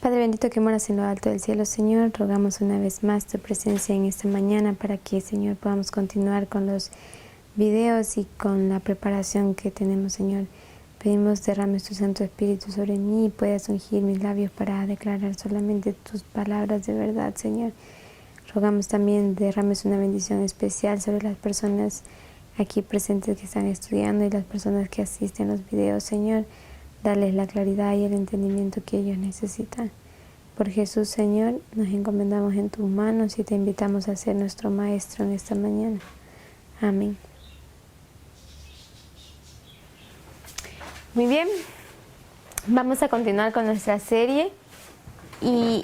Padre bendito que moras en lo alto del cielo, Señor, rogamos una vez más tu presencia en esta mañana para que, Señor, podamos continuar con los videos y con la preparación que tenemos, Señor. Pedimos derrames tu Santo Espíritu sobre mí y puedas ungir mis labios para declarar solamente tus palabras de verdad, Señor. Rogamos también derrames una bendición especial sobre las personas aquí presentes que están estudiando y las personas que asisten a los videos, Señor. Dales la claridad y el entendimiento que ellos necesitan. Por Jesús, Señor, nos encomendamos en tus manos y te invitamos a ser nuestro Maestro en esta mañana. Amén. Muy bien, vamos a continuar con nuestra serie y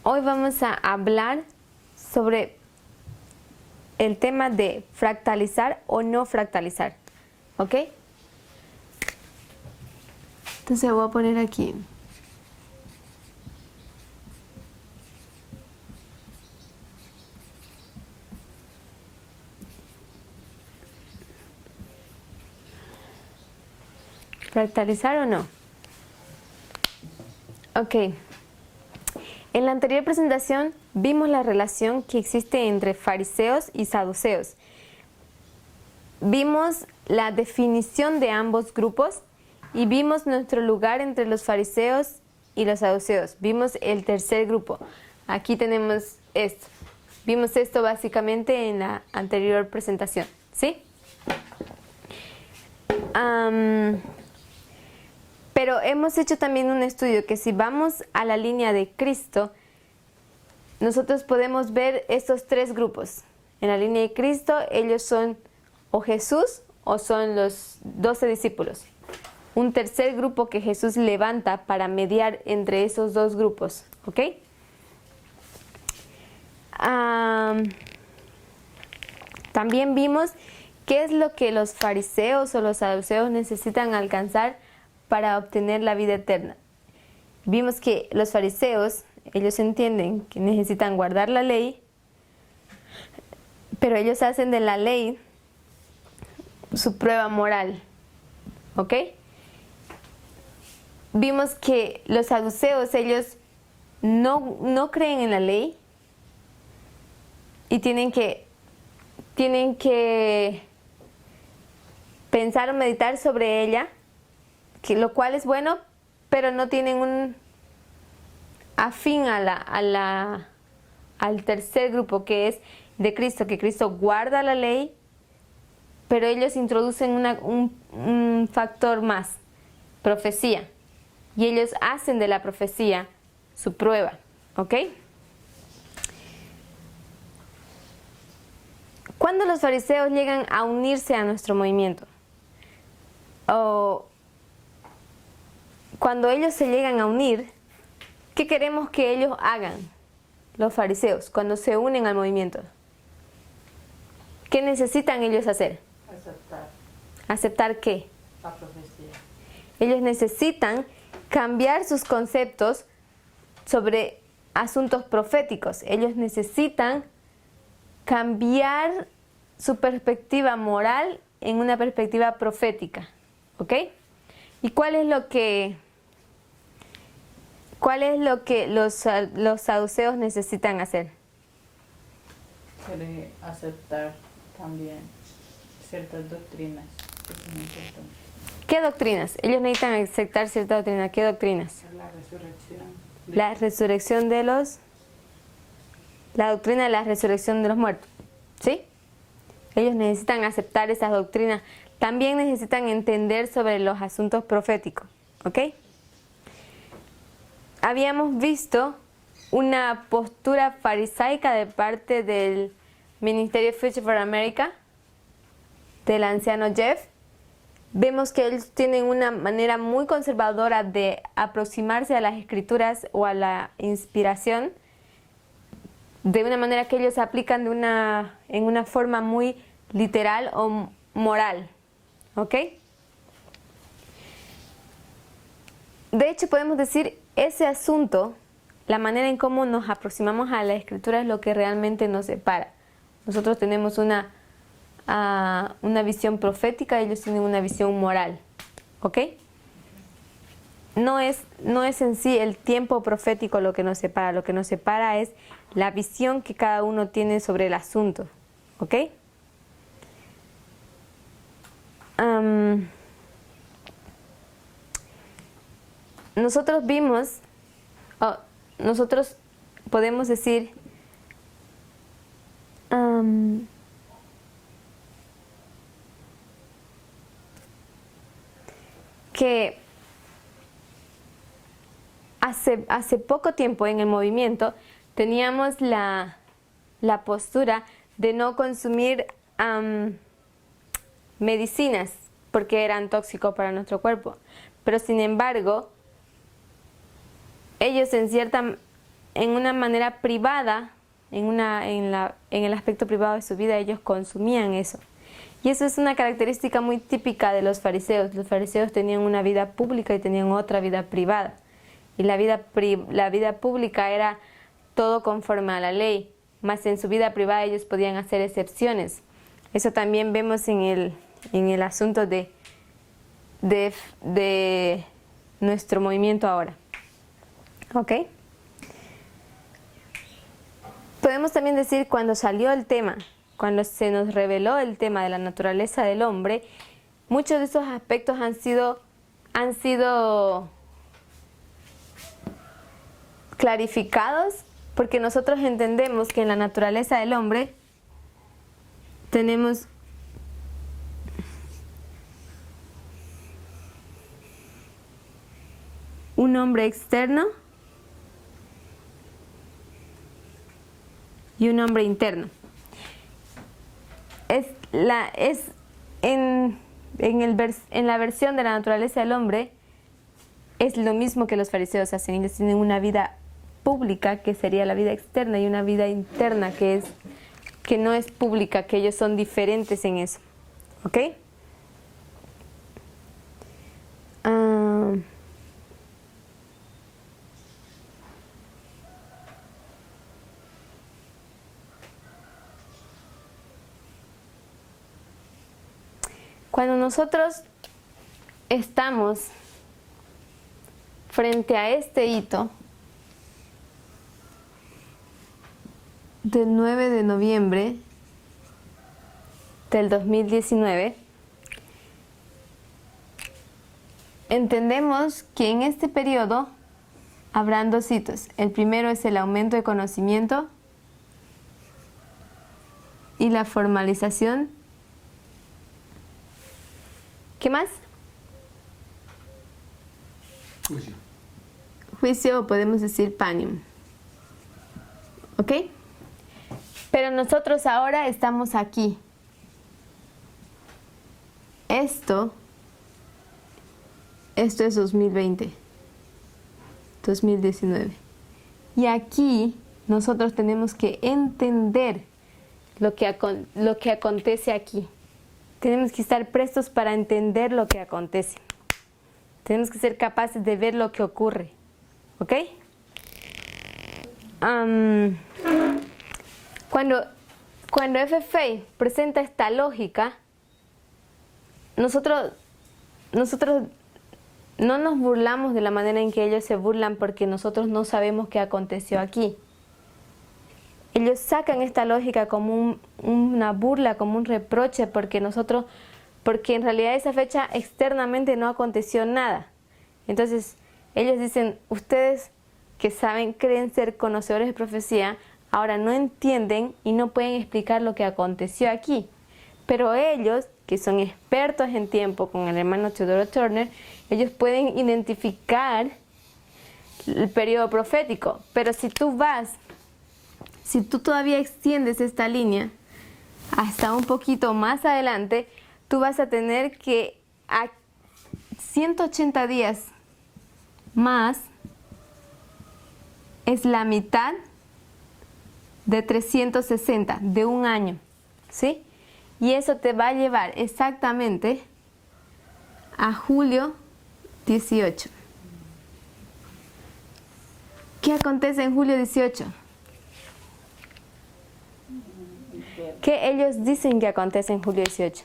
hoy vamos a hablar sobre el tema de fractalizar o no fractalizar, ¿ok? Entonces voy a poner aquí. ¿Fractalizar o no? Ok. En la anterior presentación vimos la relación que existe entre fariseos y saduceos. Vimos la definición de ambos grupos y vimos nuestro lugar entre los fariseos y los saduceos. Vimos el tercer grupo. Aquí tenemos esto. Vimos esto básicamente en la anterior presentación, ¿sí? Pero hemos hecho también un estudio que si vamos a la línea de Cristo, nosotros podemos ver estos tres grupos. En la línea de Cristo, ellos son o Jesús o son los 12 discípulos. Un tercer grupo que Jesús levanta para mediar entre esos dos grupos, ¿ok? También vimos qué es lo que los fariseos o los saduceos necesitan alcanzar para obtener la vida eterna. Vimos que los fariseos, ellos entienden que necesitan guardar la ley, pero ellos hacen de la ley su prueba moral, ¿ok? Vimos que los saduceos, ellos no creen en la ley y tienen que pensar o meditar sobre ella, lo cual es bueno, pero no tienen un afín al tercer grupo que es de Cristo, que Cristo guarda la ley, pero ellos introducen un factor más, profecía. Y ellos hacen de la profecía su prueba, ¿ok? ¿Cuándo los fariseos llegan a unirse a nuestro movimiento? O cuando ellos se llegan a unir, ¿qué queremos que ellos hagan, los fariseos, cuando se unen al movimiento? ¿Qué necesitan ellos hacer? Aceptar. ¿Aceptar qué? La profecía. Ellos necesitan cambiar sus conceptos sobre asuntos proféticos. Ellos necesitan cambiar su perspectiva moral en una perspectiva profética, ¿ok? ¿Y cuál es lo que los saduceos necesitan hacer? Quiere aceptar también ciertas doctrinas que son importantes. ¿Qué doctrinas? Ellos necesitan aceptar cierta doctrina. ¿Qué doctrinas? La resurrección. La resurrección de los... La doctrina de la resurrección de los muertos, ¿sí? Ellos necesitan aceptar esas doctrinas. También necesitan entender sobre los asuntos proféticos, ¿ok? Habíamos visto una postura farisaica de parte del Ministerio Future for America, del anciano Jeff. Vemos que ellos tienen una manera muy conservadora de aproximarse a las escrituras o a la inspiración, de una manera que ellos aplican en una forma muy literal o moral, ¿ok? De hecho, podemos decir, ese asunto, la manera en cómo nos aproximamos a la escritura es lo que realmente nos separa. Nosotros tenemos una visión profética, ellos tienen una visión moral, ¿ok? no es en sí el tiempo profético lo que nos separa es la visión que cada uno tiene sobre el asunto, ¿ok? Nosotros vimos, nosotros podemos decir que hace poco tiempo en el movimiento teníamos la postura de no consumir medicinas porque eran tóxicos para nuestro cuerpo. Pero sin embargo, ellos en una manera privada, en el aspecto privado de su vida, ellos consumían eso. Y eso es una característica muy típica de los fariseos. Los fariseos tenían una vida pública y tenían otra vida privada. Y la vida pública era todo conforme a la ley, más en su vida privada ellos podían hacer excepciones. Eso también vemos en el asunto de nuestro movimiento ahora. ¿Ok? Podemos también decir cuando salió el tema, cuando se nos reveló el tema de la naturaleza del hombre, muchos de esos aspectos han sido clarificados porque nosotros entendemos que en la naturaleza del hombre tenemos un hombre externo y un hombre interno. En la versión de la naturaleza del hombre es lo mismo que los fariseos hacen. Ellos tienen una vida pública, que sería la vida externa, y una vida interna, que no es pública, que ellos son diferentes en eso. ¿Ok? Cuando nosotros estamos frente a este hito del 9 de noviembre del 2019, entendemos que en este periodo habrán dos hitos. El primero es el aumento de conocimiento y la formalización. ¿Qué más? Juicio. Juicio, o podemos decir panium. ¿Ok? Pero nosotros ahora estamos aquí. Esto es 2020, 2019. Y aquí nosotros tenemos que entender lo que acontece aquí. Tenemos que estar prestos para entender lo que acontece. Tenemos que ser capaces de ver lo que ocurre. ¿Ok? Cuando FFA presenta esta lógica, nosotros no nos burlamos de la manera en que ellos se burlan porque nosotros no sabemos qué aconteció aquí. Ellos sacan esta lógica como una burla, como un reproche, porque en realidad esa fecha externamente no aconteció nada. Entonces ellos dicen, ustedes que creen ser conocedores de profecía, ahora no entienden y no pueden explicar lo que aconteció aquí. Pero ellos, que son expertos en tiempo con el hermano Theodore Turner, ellos pueden identificar el periodo profético. Pero si tú todavía extiendes esta línea hasta un poquito más adelante, tú vas a tener que a 180 días más es la mitad de 360, de un año, ¿sí? Y eso te va a llevar exactamente a julio 18. ¿Qué acontece en julio 18? ¿Qué ellos dicen que acontece en julio 18?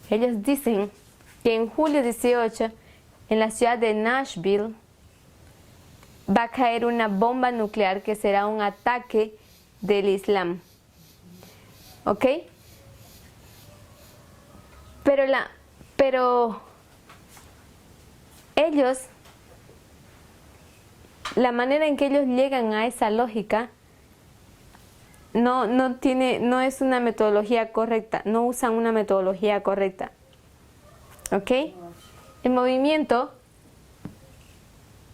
Ellos dicen que en julio 18, en la ciudad de Nashville, va a caer una bomba nuclear que será un ataque del Islam. ¿Ok? Pero ellos, la manera en que ellos llegan a esa lógica no es una metodología correcta, no usan una metodología correcta. ¿Ok? El movimiento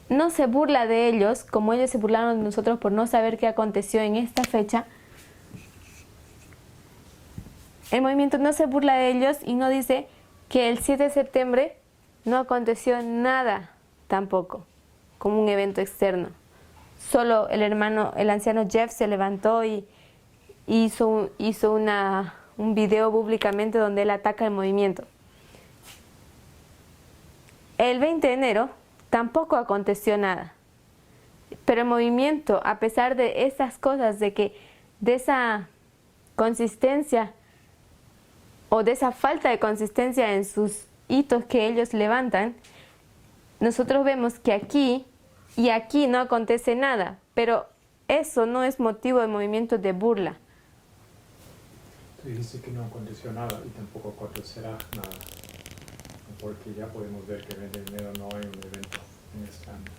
no se burla de ellos, como ellos se burlaron de nosotros por no saber qué aconteció en esta fecha. El movimiento no se burla de ellos y no dice que el 7 de septiembre no aconteció nada tampoco, como un evento externo. Solo el anciano Jeff se levantó y hizo un video públicamente donde él ataca el movimiento. El 20 de enero tampoco aconteció nada. Pero el movimiento, a pesar de esas cosas, de esa consistencia o de esa falta de consistencia en sus hitos que ellos levantan, nosotros vemos que aquí y aquí no acontece nada, pero eso no es motivo de movimiento de burla. Tú dices que no aconteció nada y tampoco acontecerá nada, porque ya podemos ver que en enero no hay un evento en este año.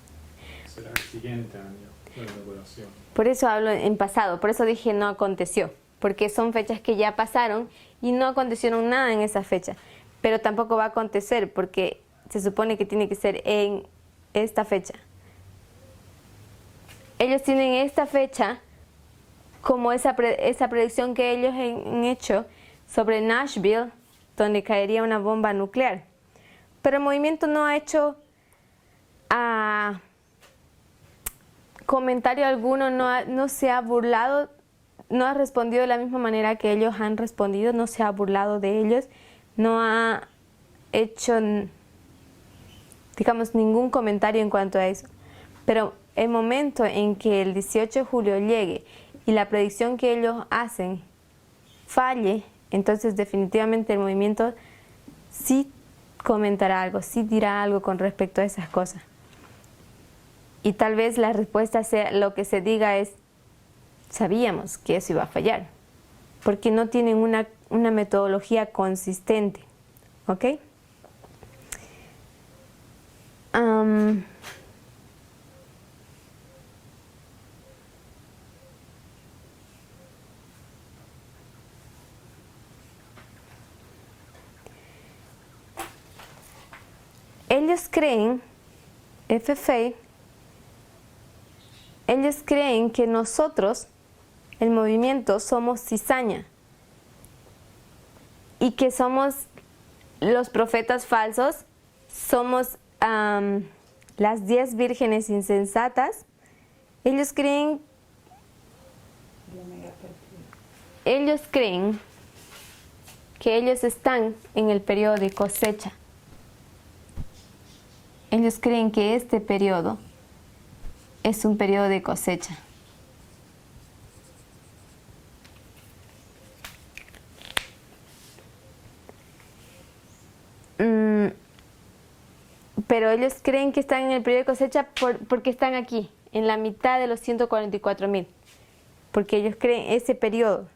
Será el siguiente año, la inauguración. Por eso hablo en pasado, por eso dije no aconteció, porque son fechas que ya pasaron y no acontecieron nada en esa fecha, pero tampoco va a acontecer porque se supone que tiene que ser en esta fecha. Ellos tienen esta fecha como esa predicción que ellos han hecho sobre Nashville, donde caería una bomba nuclear. Pero el movimiento no ha hecho comentario alguno, no se ha burlado, no ha respondido de la misma manera que ellos han respondido, no se ha burlado de ellos, no ha hecho, digamos, ningún comentario en cuanto a eso. Pero el momento en que el 18 de julio llegue y la predicción que ellos hacen falle, entonces definitivamente el movimiento sí comentará algo, sí dirá algo con respecto a esas cosas. Y tal vez la respuesta sea, lo que se diga es, sabíamos que eso iba a fallar, porque no tienen una metodología consistente. ¿Ok? Ellos creen, FFA, ellos creen que nosotros, el movimiento, somos cizaña y que somos los profetas falsos, somos las 10 vírgenes insensatas. Ellos creen que ellos están en el periodo de cosecha. Ellos creen que este periodo es un periodo de cosecha. Pero ellos creen que están en el periodo de cosecha porque están aquí, en la mitad de los 144,000. Porque ellos creen ese periodo.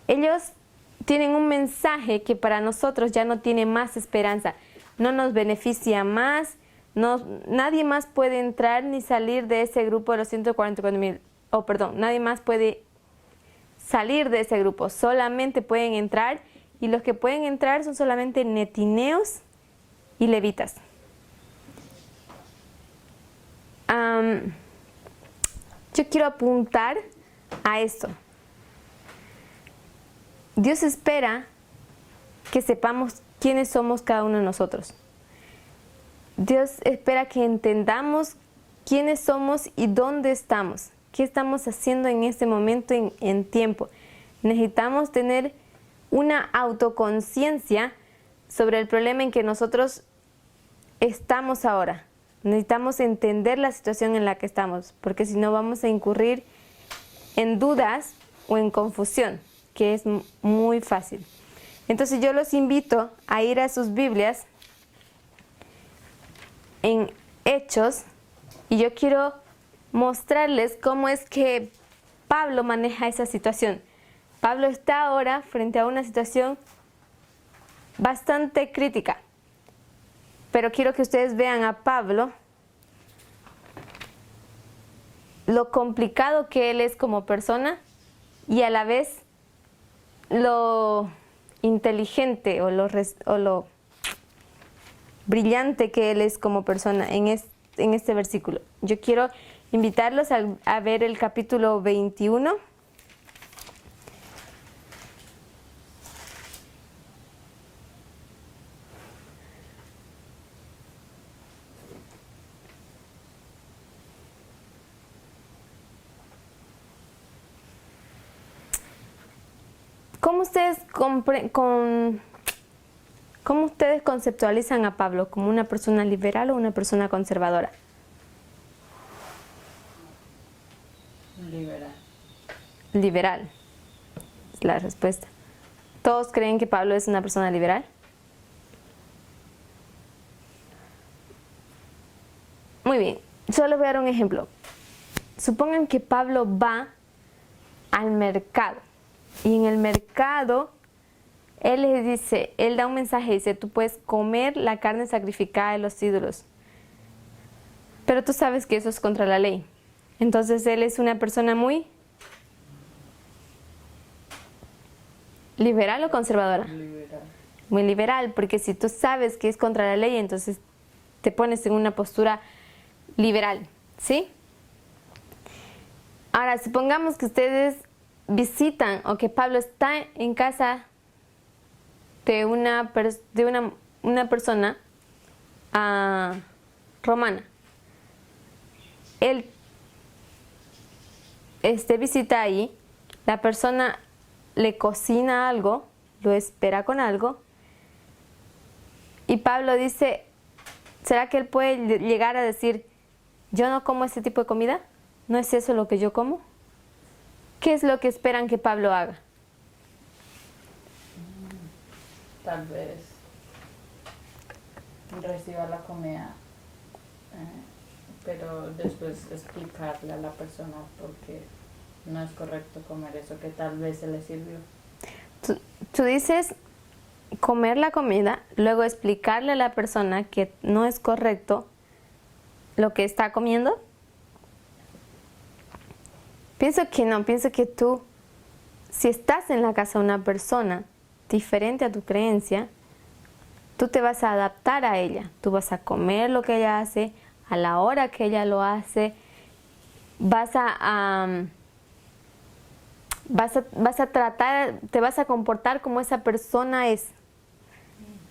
Ellos tienen un mensaje que para nosotros ya no tiene más esperanza. No nos beneficia más, nadie más puede entrar ni salir de ese grupo de los 144,000. Nadie más puede salir de ese grupo, solamente pueden entrar, y los que pueden entrar son solamente netineos y levitas. Yo quiero apuntar a esto. Dios espera que sepamos quiénes somos cada uno de nosotros. Dios espera que entendamos quiénes somos y dónde estamos, qué estamos haciendo en este momento en tiempo. Necesitamos tener una autoconciencia sobre el problema en que nosotros estamos ahora. Necesitamos entender la situación en la que estamos, porque si no vamos a incurrir en dudas o en confusión, que es muy fácil. Entonces yo los invito a ir a sus Biblias en Hechos Y yo quiero mostrarles cómo es que Pablo maneja esa situación. Pablo está ahora frente a una situación bastante crítica. Pero quiero que ustedes vean a Pablo, lo complicado que él es como persona y a la vez lo inteligente o lo brillante que él es como persona en este versículo. Yo quiero invitarlos a ver el capítulo 21. ¿Cómo ustedes conceptualizan a Pablo? ¿Como una persona liberal o una persona conservadora? Liberal. Liberal, es la respuesta. ¿Todos creen que Pablo es una persona liberal? Muy bien, solo voy a dar un ejemplo. Supongan que Pablo va al mercado y en el mercado él les dice, él da un mensaje, dice, tú puedes comer la carne sacrificada de los ídolos, pero tú sabes que eso es contra la ley. Entonces él es una persona muy liberal o conservadora. Liberal. Muy liberal, porque si tú sabes que es contra la ley, entonces te pones en una postura liberal, ¿sí? Ahora, supongamos que ustedes visitan o que Pablo está en casa de una persona romana. Él visita ahí, la persona le cocina algo, lo espera con algo, y Pablo dice, ¿será que él puede llegar a decir, yo no como ese tipo de comida? ¿No es eso lo que yo como? ¿Qué es lo que esperan que Pablo haga? Tal vez reciba la comida, pero después explicarle a la persona por qué no es correcto comer eso que tal vez se le sirvió. Tú dices comer la comida, luego explicarle a la persona que no es correcto lo que está comiendo. Pienso que no, pienso que tú, si estás en la casa de una persona diferente a tu creencia, tú te vas a adaptar a ella, tú vas a comer lo que ella hace, a la hora que ella lo hace, vas a tratar, te vas a comportar como esa persona es,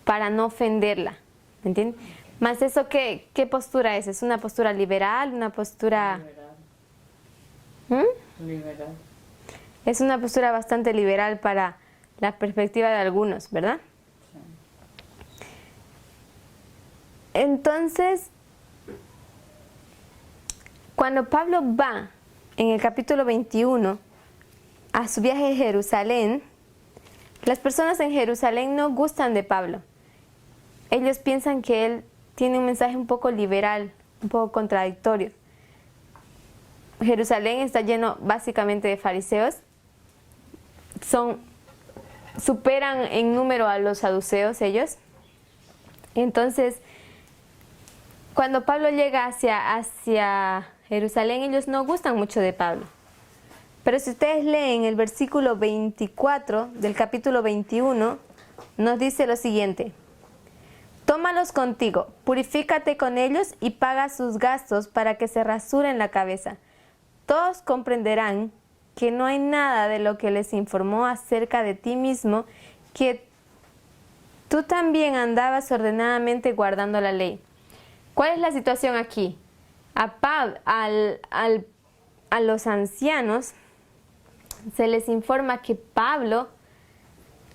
para no ofenderla, ¿me entiendes? Más eso, ¿qué postura es? ¿Es una postura liberal, una postura...? Liberal. Es una postura bastante liberal para la perspectiva de algunos, ¿verdad? Sí. Entonces, cuando Pablo va en el capítulo 21 a su viaje a Jerusalén, las personas en Jerusalén no gustan de Pablo. Ellos piensan que él tiene un mensaje un poco liberal, un poco contradictorio. Jerusalén está lleno básicamente de fariseos. Superan en número a los saduceos ellos. Entonces, cuando Pablo llega hacia Jerusalén, ellos no gustan mucho de Pablo. Pero si ustedes leen el versículo 24 del capítulo 21, nos dice lo siguiente: tómalos contigo, purifícate con ellos y paga sus gastos para que se rasuren la cabeza. Todos comprenderán que no hay nada de lo que les informó acerca de ti mismo, que tú también andabas ordenadamente guardando la ley. ¿Cuál es la situación aquí? A los ancianos se les informa que Pablo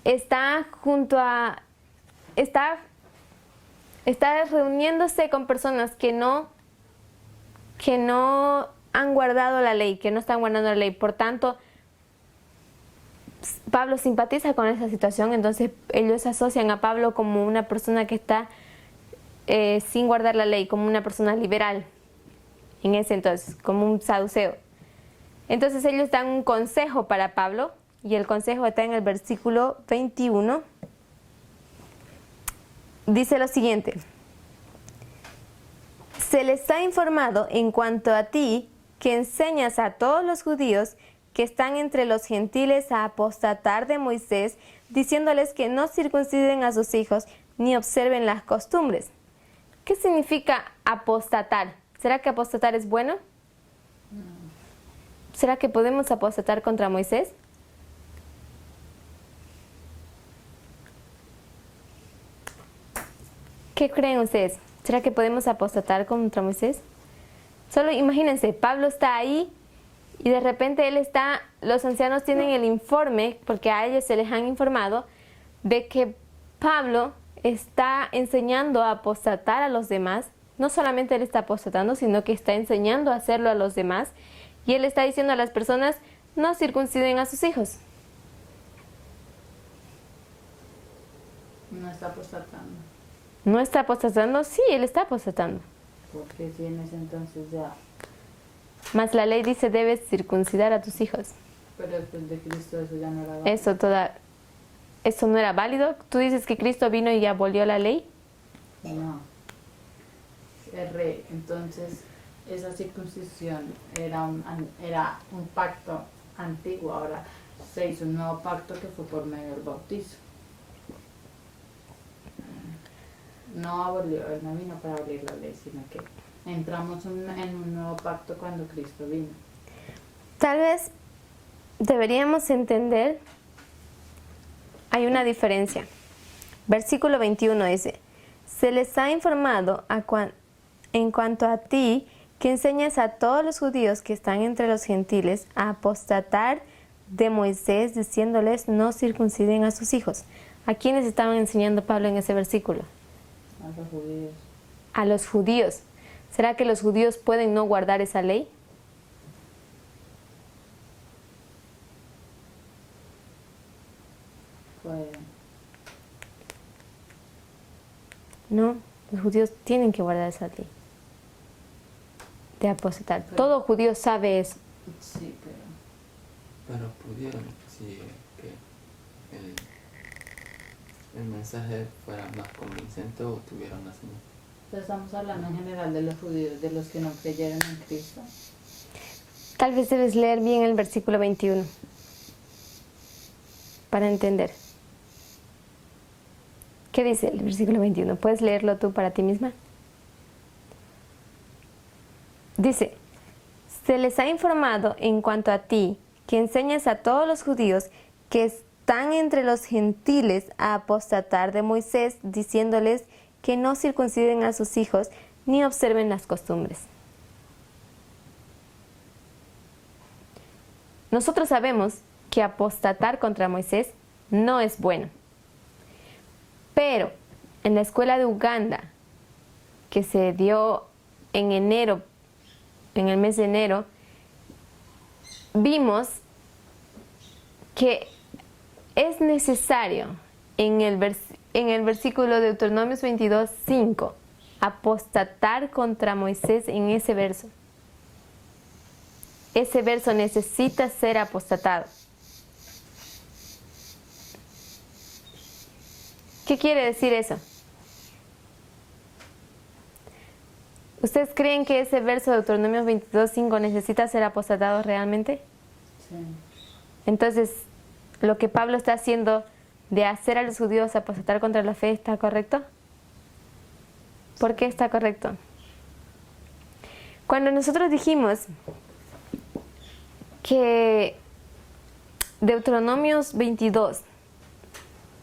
está reuniéndose con personas que no han guardado la ley, que no están guardando la ley. Por tanto, Pablo simpatiza con esa situación, entonces ellos asocian a Pablo como una persona que está sin guardar la ley, como una persona liberal. en ese entonces, como un saduceo. Entonces ellos dan un consejo para Pablo, y el consejo está en el versículo 21. Dice lo siguiente: se les ha informado en cuanto a ti que enseñas a todos los judíos que están entre los gentiles a apostatar de Moisés, diciéndoles que no circunciden a sus hijos ni observen las costumbres. ¿Qué significa apostatar? ¿Será que apostatar es bueno? ¿Será que podemos apostatar contra Moisés? ¿Qué creen ustedes? ¿Será que podemos apostatar contra Moisés? Solo imagínense, Pablo está ahí y de repente los ancianos tienen el informe, porque a ellos se les han informado, de que Pablo está enseñando a apostatar a los demás. No solamente él está apostatando, sino que está enseñando a hacerlo a los demás. Y él está diciendo a las personas, no circunciden a sus hijos. No está apostatando. ¿No está apostatando? Sí, él está apostatando. Porque si en ese entonces ya... Mas la ley dice, debes circuncidar a tus hijos. Pero después de Cristo eso ya no era válido. Eso no era válido. ¿Tú dices que Cristo vino y abolió la ley? No. Entonces, esa circuncisión era un pacto antiguo. Ahora se hizo un nuevo pacto que fue por medio del bautizo. No abolió, él no vino para abolir la ley, sino que entramos en un nuevo pacto cuando Cristo vino. Tal vez deberíamos entender, hay una diferencia. Versículo 21 dice, se les ha informado en cuanto a ti que enseñas a todos los judíos que están entre los gentiles a apostatar de Moisés, diciéndoles no circunciden a sus hijos. ¿A quiénes estaban enseñando Pablo en ese versículo? A los judíos. A los judíos. ¿Será que los judíos pueden no guardar esa ley? Pueden. No, los judíos tienen que guardar esa ley de apostatar. Todo judío sabe eso. Sí, Pero pudieron, si que el mensaje fuera más convincente o tuvieron la señal. estamos hablando en general de los judíos, de los que no creyeron en Cristo. Tal vez debes leer bien el versículo 21 para entender. ¿Qué dice el versículo 21? ¿Puedes leerlo tú para ti misma? Dice, se les ha informado en cuanto a ti que enseñas a todos los judíos que están entre los gentiles a apostatar de Moisés, diciéndoles que no circunciden a sus hijos ni observen las costumbres. Nosotros sabemos que apostatar contra Moisés no es bueno. Pero en la escuela de Uganda, que se dio en enero, en el mes de enero, vimos que es necesario en el versículo de Deuteronomios 22:5 apostatar contra Moisés en ese verso. Ese verso necesita ser apostatado. ¿Qué quiere decir eso? ¿Ustedes creen que ese verso de Deuteronomios 22:5 necesita ser apostatado realmente? Sí. Entonces, lo que Pablo está haciendo de hacer a los judíos apostatar contra la fe, ¿está correcto? ¿Por qué está correcto? Cuando nosotros dijimos que Deuteronomios 22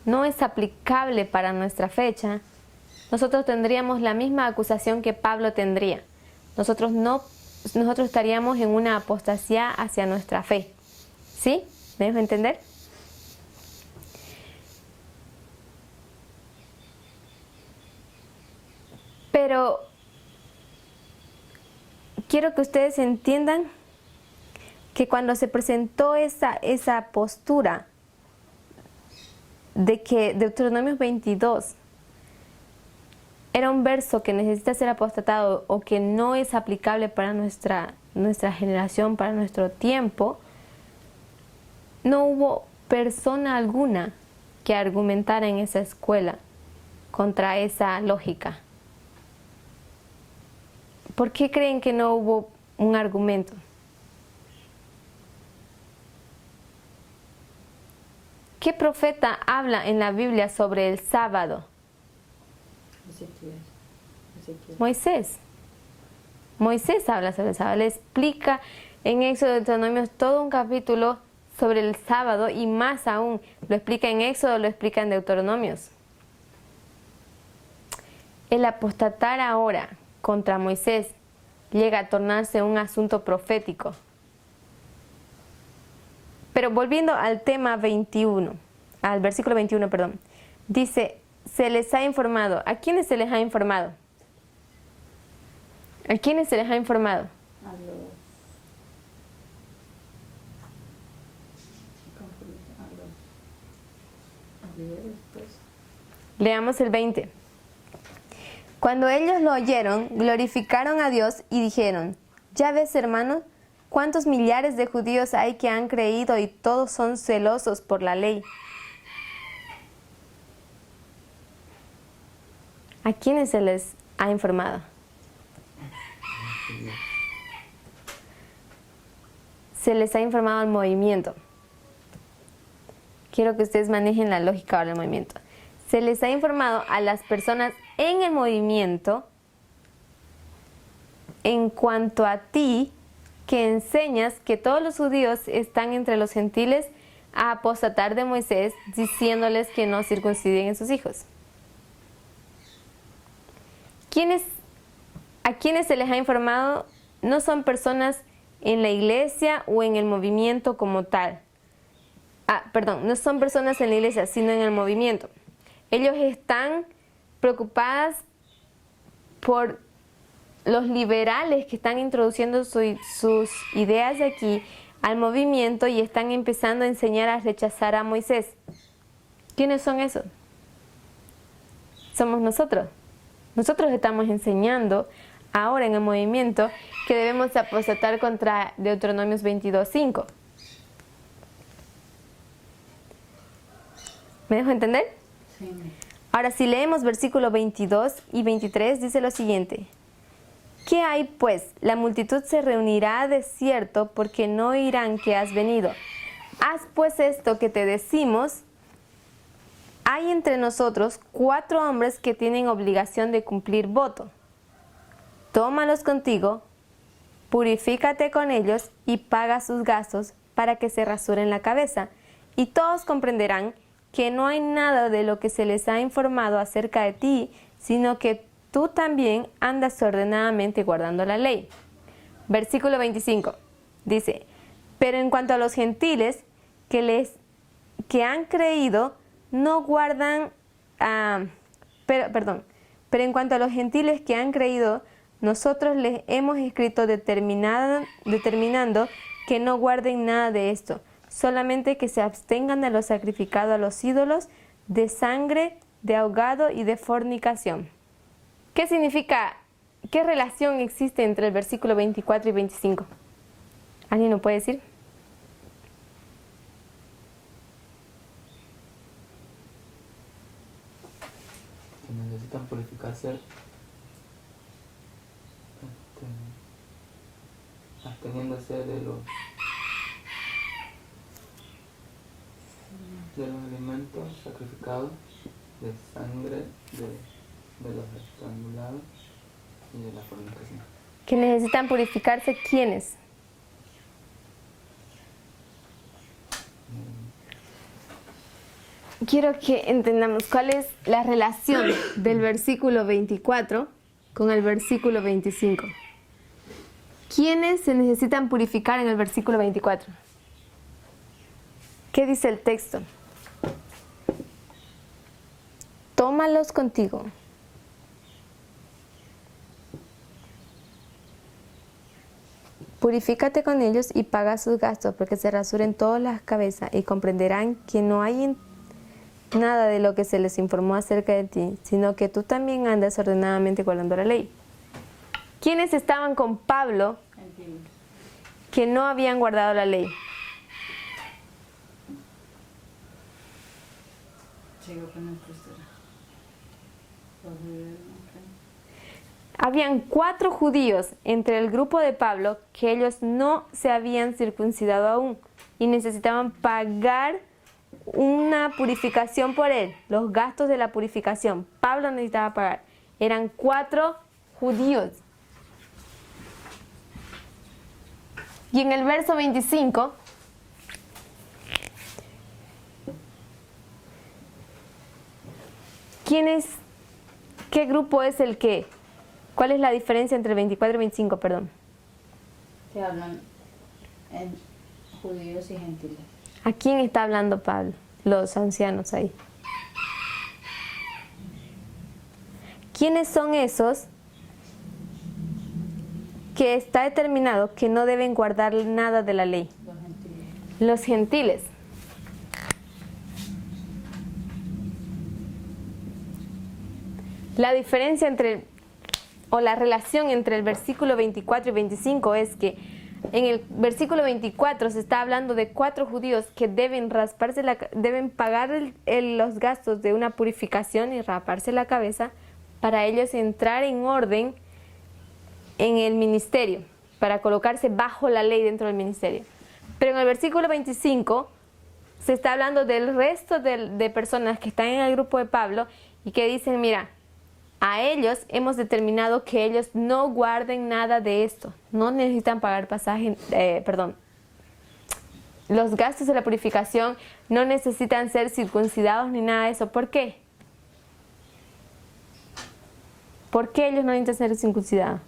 no es aplicable para nuestra fecha, nosotros tendríamos la misma acusación que Pablo tendría. Nosotros estaríamos en una apostasía hacia nuestra fe. ¿Sí? ¿Me dejo entender? Pero quiero que ustedes entiendan que cuando se presentó esa postura de que Deuteronomio 22 era un verso que necesita ser apostatado o que no es aplicable para nuestra generación, para nuestro tiempo, no hubo persona alguna que argumentara en esa escuela contra esa lógica. ¿Por qué creen que no hubo un argumento? ¿Qué profeta habla en la Biblia sobre el sábado? Ezequiel. Moisés. Moisés habla sobre el sábado. Le explica en Éxodo, Deuteronomio, todo un capítulo sobre el sábado y más aún. Lo explica en Éxodo, lo explica en Deuteronomios. El apostatar ahora contra Moisés llega a tornarse un asunto profético. Pero volviendo al tema 21, al versículo 21, perdón, dice, se les ha informado. ¿A quiénes se les ha informado? ¿A quiénes se les ha informado? A los líderes, pues. Leamos el 20. Cuando ellos lo oyeron, glorificaron a Dios y dijeron, ya ves, hermanos, cuántos millares de judíos hay que han creído y todos son celosos por la ley. ¿A quiénes se les ha informado? Se les ha informado al movimiento. Quiero que ustedes manejen la lógica ahora del movimiento. Se les ha informado a las personas en el movimiento en cuanto a ti, que enseñas que todos los judíos están entre los gentiles a apostatar de Moisés, diciéndoles que no circunciden a sus hijos. ¿A quiénes se les ha informado? No son personas en la iglesia o en el movimiento como tal. No son personas en la iglesia, sino en el movimiento. Ellos están preocupadas por los liberales que están introduciendo sus ideas de aquí al movimiento y están empezando a enseñar a rechazar a Moisés. ¿Quiénes son esos? Somos nosotros. Nosotros estamos enseñando ahora en el movimiento que debemos apostatar contra Deuteronomios 22:5. ¿Me dejo entender? Sí. Ahora, si leemos versículos 22 y 23, dice lo siguiente. ¿Qué hay pues? La multitud se reunirá de cierto porque no oirán que has venido. Haz pues esto que te decimos. Hay entre nosotros 4 hombres que tienen obligación de cumplir voto. Tómalos contigo, purifícate con ellos y paga sus gastos para que se rasuren la cabeza. Y todos comprenderán que no hay nada de lo que se les ha informado acerca de ti, sino que tú también andas ordenadamente guardando la ley. Versículo 25 dice, pero en cuanto a los gentiles que han creído, no guardan, pero en cuanto a los gentiles que han creído, nosotros les hemos escrito determinando que no guarden nada de esto, solamente que se abstengan de lo sacrificado a los ídolos, de sangre, de ahogado y de fornicación. ¿Qué significa? ¿Qué relación existe entre el versículo 24 y 25? ¿Alguien lo puede decir? Que necesitan purificarse absteniéndose de los alimentos sacrificados, de sangre, de los estrangulados y de la fornicación. ¿Que necesitan purificarse quiénes? Quiero que entendamos cuál es la relación del versículo 24 con el versículo 25. ¿Quiénes se necesitan purificar en el versículo 24? ¿Qué dice el texto? Tómalos contigo. Purifícate con ellos y paga sus gastos, porque se rasuren todas las cabezas y comprenderán que no hay nada de lo que se les informó acerca de ti, sino que tú también andas ordenadamente guardando la ley. ¿Quiénes estaban con Pablo Gentiles. que no habían guardado la ley? Sigo con el postura. Los judíos, ok. Habían 4 judíos entre el grupo de Pablo que ellos no se habían circuncidado aún y necesitaban pagar una purificación por él, los gastos de la purificación. Pablo necesitaba pagar. Eran 4 judíos. Y en el verso 25, ¿qué grupo es el que? ¿Cuál es la diferencia entre 24 y 25, perdón? Que hablan en judíos y gentiles. ¿A quién está hablando Pablo? Los ancianos ahí. ¿Quiénes son esos que está determinado que no deben guardar nada de la ley? Los gentiles. Los gentiles. La diferencia entre, o la relación entre el versículo 24 y 25 es que en el versículo 24 se está hablando de 4 judíos que deben deben pagar los gastos de una purificación y raparse la cabeza para ellos entrar en orden en el ministerio, para colocarse bajo la ley dentro del ministerio. Pero en el versículo 25 se está hablando del resto de personas que están en el grupo de Pablo y que dicen, mira, a ellos hemos determinado que ellos no guarden nada de esto. No necesitan pagar los gastos de la purificación, no necesitan ser circuncidados ni nada de eso. ¿Por qué? ¿Por qué ellos no necesitan ser circuncidados?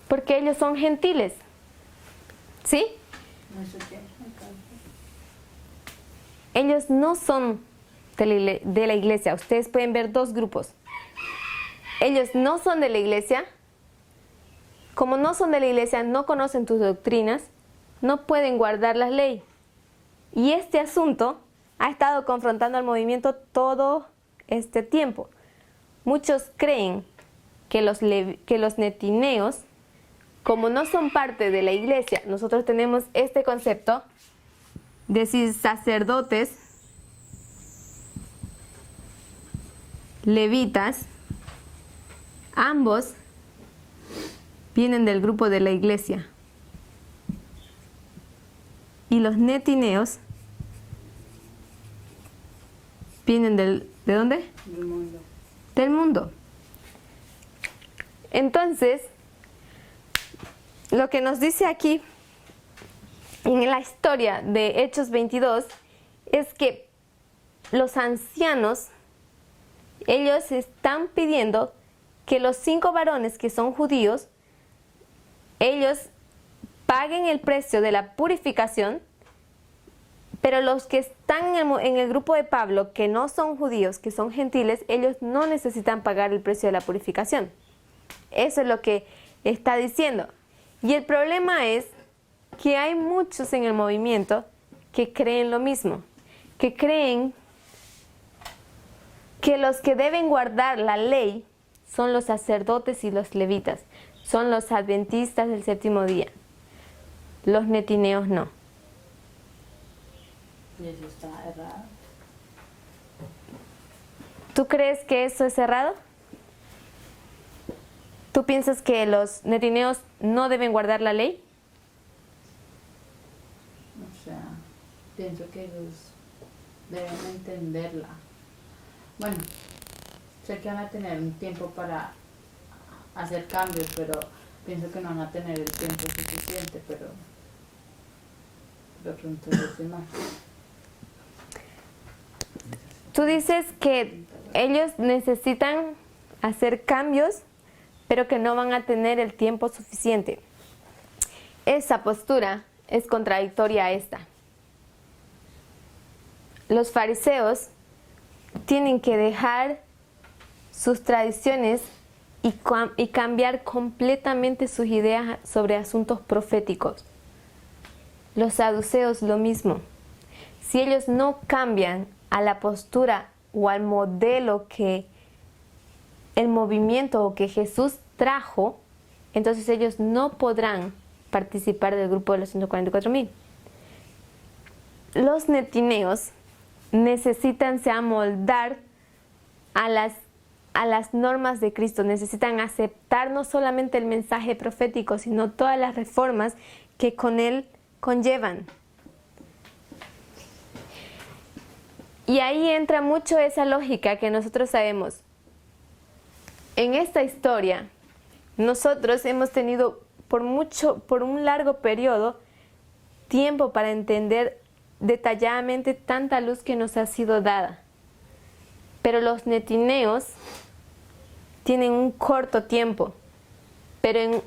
Porque ellos son gentiles. ¿Sí? No sé qué. Ellos no son de la iglesia. Ustedes pueden ver 2 grupos. Ellos no son de la iglesia. Como no son de la iglesia, no conocen tus doctrinas, no pueden guardar la ley. Y este asunto ha estado confrontando al movimiento todo este tiempo. Muchos creen que los netineos, como no son parte de la iglesia, nosotros tenemos este concepto de decir sacerdotes, levitas, ambos vienen del grupo de la iglesia. Y los netineos vienen ¿de dónde? Del mundo. Del mundo. Entonces, lo que nos dice aquí en la historia de Hechos 22 es que los ancianos, ellos están pidiendo que los 5 varones que son judíos, ellos paguen el precio de la purificación, pero los que están en el grupo de Pablo, que no son judíos, que son gentiles, ellos no necesitan pagar el precio de la purificación. Eso es lo que está diciendo. Y el problema es que hay muchos en el movimiento que creen lo mismo, que creen que los que deben guardar la ley son los sacerdotes y los levitas, son los adventistas del 7º día. Los netineos no. Y eso está errado. ¿Tú crees que eso es errado? ¿Tú piensas que los netineos no deben guardar la ley? O sea, pienso que ellos deben entenderla. Bueno, sé que van a tener un tiempo para hacer cambios, pero pienso que no van a tener el tiempo suficiente, pero de pronto yo soy más. Tú dices que ellos necesitan hacer cambios, pero que no van a tener el tiempo suficiente. Esa postura es contradictoria a esta. Los fariseos tienen que dejar sus tradiciones y cambiar completamente sus ideas sobre asuntos proféticos. Los saduceos lo mismo. Si ellos no cambian a la postura o al modelo que el movimiento que Jesús trajo, entonces ellos no podrán participar del grupo de los 144,000. Los netineos necesitan se amoldar a las normas de Cristo, necesitan aceptar no solamente el mensaje profético, sino todas las reformas que con él conllevan. Y ahí entra mucho esa lógica que nosotros sabemos. En esta historia, nosotros hemos tenido por un largo periodo, tiempo para entender detalladamente tanta luz que nos ha sido dada. Pero los netineos tienen un corto tiempo, pero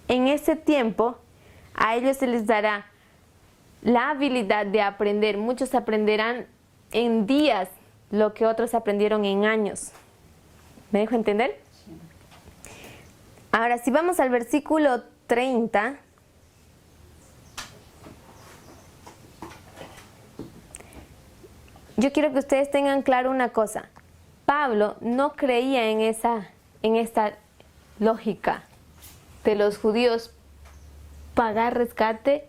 en ese tiempo a ellos se les dará la habilidad de aprender. Muchos aprenderán en días lo que otros aprendieron en años. ¿Me dejo entender? Sí. Ahora, si vamos al versículo 30, yo quiero que ustedes tengan claro una cosa. Pablo no creía en esta lógica de los judíos pagar rescate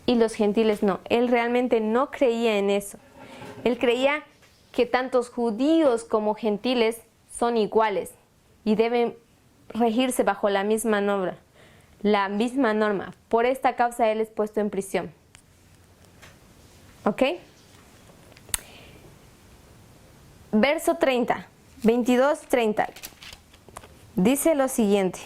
y los gentiles no. Él realmente no creía en eso. Él creía que tantos judíos como gentiles son iguales y deben regirse bajo la misma norma. Por esta causa él es puesto en prisión. ¿Ok? Verso 30, 22-30. Dice lo siguiente.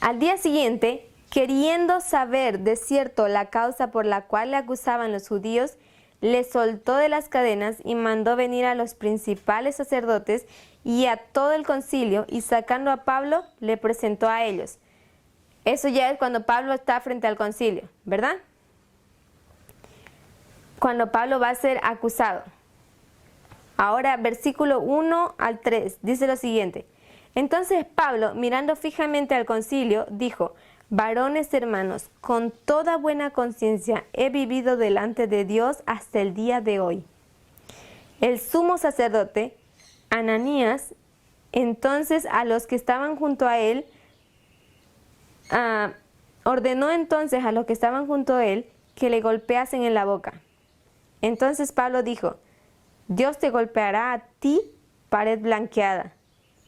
Al día siguiente, queriendo saber de cierto la causa por la cual le acusaban los judíos, le soltó de las cadenas y mandó venir a los principales sacerdotes y a todo el concilio, y sacando a Pablo, le presentó a ellos. Eso ya es cuando Pablo está frente al concilio, ¿verdad? Cuando Pablo va a ser acusado. Ahora, versículo 1 al 3, dice lo siguiente. Entonces Pablo, mirando fijamente al concilio, dijo: varones hermanos, con toda buena conciencia he vivido delante de Dios hasta el día de hoy. El sumo sacerdote, Ananías, entonces a los que estaban junto a él, ordenó entonces a los que estaban junto a él que le golpeasen en la boca. Entonces Pablo dijo: Dios te golpeará a ti, pared blanqueada.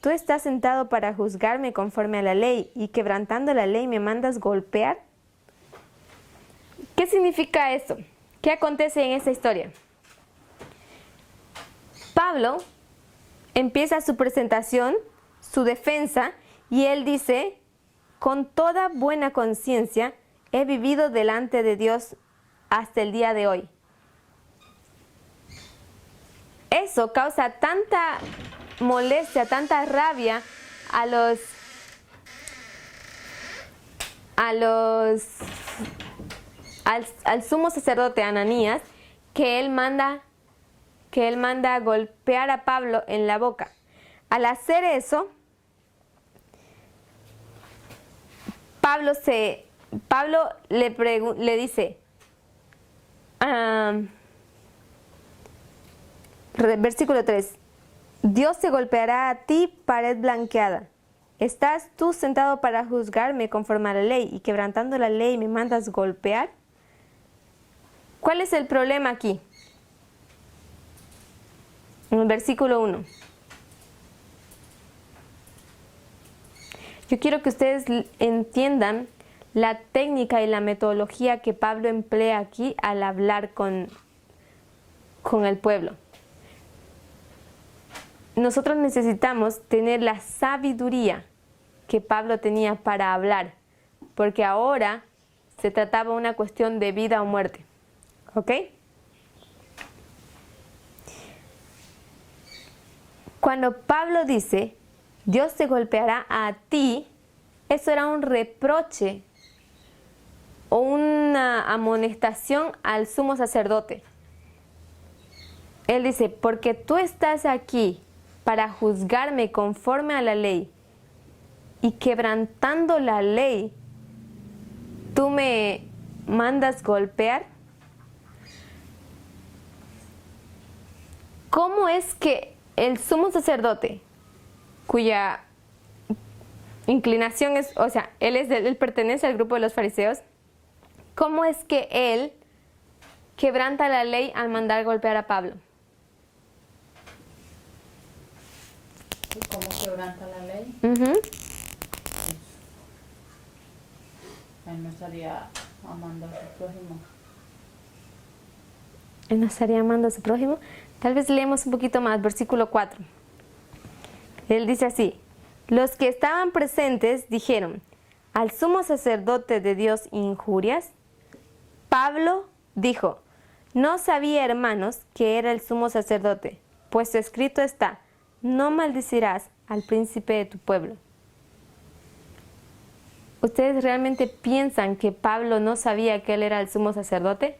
Tú estás sentado para juzgarme conforme a la ley, y quebrantando la ley me mandas golpear. ¿Qué significa eso? ¿Qué acontece en esta historia? Pablo empieza su presentación, su defensa, y él dice: con toda buena conciencia he vivido delante de Dios hasta el día de hoy. Eso causa tanta molestia, tanta rabia al sumo sacerdote Ananías, que él manda golpear a Pablo en la boca. Al hacer eso, Pablo le dice, versículo 3, Dios te golpeará a ti, pared blanqueada. ¿Estás tú sentado para juzgarme conforme a la ley, y quebrantando la ley me mandas golpear? ¿Cuál es el problema aquí? En el versículo 1. Yo quiero que ustedes entiendan la técnica y la metodología que Pablo emplea aquí al hablar con el pueblo. Nosotros necesitamos tener la sabiduría que Pablo tenía para hablar, porque ahora se trataba de una cuestión de vida o muerte. ¿Ok? Cuando Pablo dice, Dios te golpeará a ti, eso era un reproche o una amonestación al sumo sacerdote. Él dice, porque tú estás aquí para juzgarme conforme a la ley, y quebrantando la ley, ¿tú me mandas golpear? ¿Cómo es que el sumo sacerdote, cuya inclinación es, o sea, él pertenece al grupo de los fariseos, cómo es que él quebranta la ley al mandar golpear a Pablo? ¿Cómo quebranta la ley? Él no estaría amando a su prójimo. Él no estaría amando a su prójimo. Tal vez leemos un poquito más, versículo 4. Él dice así: los que estaban presentes dijeron, ¿al sumo sacerdote de Dios injurias? Pablo dijo, no sabía, hermanos, que era el sumo sacerdote, pues escrito está, no maldecirás al príncipe de tu pueblo. ¿Ustedes realmente piensan que Pablo no sabía que él era el sumo sacerdote?